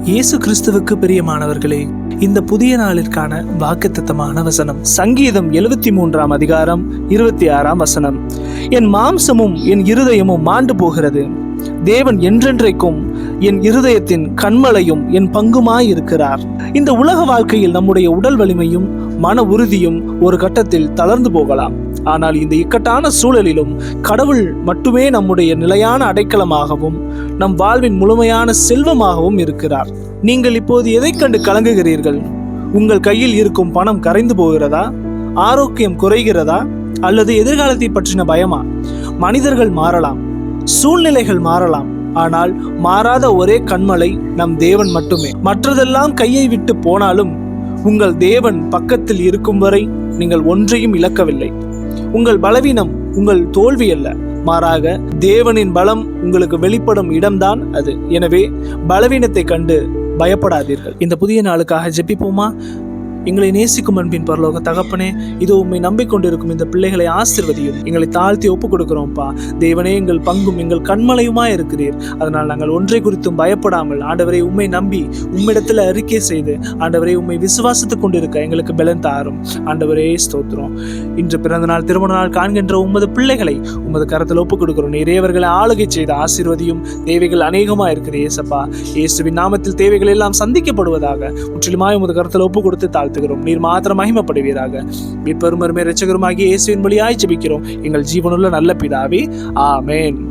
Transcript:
இயேசு கிறிஸ்துவுக்கு பிரியமானவர்களே, இந்த புதிய நாளிற்கான வாக்குத்தத்தமான வசனம் சங்கீதம் 73 அதிகாரம் 26 வசனம். என் மாம்சமும் என் இருதயமும் மாண்டு போகிறது, தேவன் என்றென்றைக்கும் என் இருதயத்தின் கண்மலையும் என் பங்குமாயிருக்கிறார். இந்த உலக வாழ்க்கையில் நம்முடைய உடல் வலிமையும் மன உறுதியும் ஒரு கட்டத்தில் தளர்ந்து போகலாம். ஆனால் இந்த இக்கட்டான சூழலிலும் கடவுள் மட்டுமே நம்முடைய நிலையான அடைக்கலமாகவும் நம் வாழ்வின் முழுமையான செல்வமாகவும் இருக்கிறார். நீங்கள் இப்போது எதை கண்டு கலங்குகிறீர்கள்? உங்கள் கையில் இருக்கும் பணம் கரைந்து போகிறதா? ஆரோக்கியம் குறைகிறதா? அல்லது எதிர்காலத்தை பற்றின பயமா? மனிதர்கள் மாறலாம், சூழ்நிலைகள் மாறலாம், ஆனால் மாறாத ஒரே கண்மலை நம் தேவன் மட்டுமே. மற்றதெல்லாம் கையை விட்டு போனாலும் உங்கள் தேவன் பக்கத்தில் இருக்கும் வரை நீங்கள் ஒன்றையும் இழக்கவில்லை. உங்கள் பலவீனம் உங்கள் தோல்வி அல்ல, மாறாக தேவனின் பலம் உங்களுக்கு வெளிப்படும் இடம்தான் அது. எனவே பலவீனத்தை கண்டு பயப்படாதீர்கள். இந்த புதிய நாளுக்காக ஜெபிப்போமா? எங்களை நேசிக்கும் அன்பின் பரலோக தகப்பனே, இதோ உம்மை நம்பிக்கொண்டிருக்கும் இந்த பிள்ளைகளை ஆசீர்வதியும். எங்களை தாழ்த்தி ஒப்புக் கொடுக்கிறோம்ப்பா. தேவனே, எங்கள் பங்கும் எங்கள் கண்மலையுமா இருக்கிறீர். அதனால் நாங்கள் ஒன்றை குறித்தும் பயப்படாமல் ஆண்டவரை உம்மை நம்பி உம்மிடத்தில் அறிக்கை செய்து ஆண்டவரை உம்மை விசுவாசித்துக் கொண்டிருக்க எங்களுக்கு பலன் தாரும். ஆண்டவரே ஸ்தோத்திரம். இன்று பிறந்த நாள் திருமண நாள் காண்கின்ற உமது பிள்ளைகளை உமது கரத்தில் ஒப்புக் கொடுக்கிறோம். நிறையவர்களை ஆளுகை செய்த ஆசீர்வதியும். தேவைகள் அநேகமாக இருக்கிற இயேசப்பா, இயேசுவின் நாமத்தில் தேவைகள் எல்லாம் சந்திக்கப்படுவதாக முற்றிலுமாய் உமது கரத்தில் ஒப்புக் கொடுத்து தாழ்த்துகிறோம். நீர் மாத்திரம் மகிமைப்படுவீராக. மீட்பரும் இரட்சகருமாகிய இயேசுவின் வழியாய் ஜெபிக்கிறோம் எங்கள் ஜீவனுள்ள நல்ல பிதாவே, ஆமென்.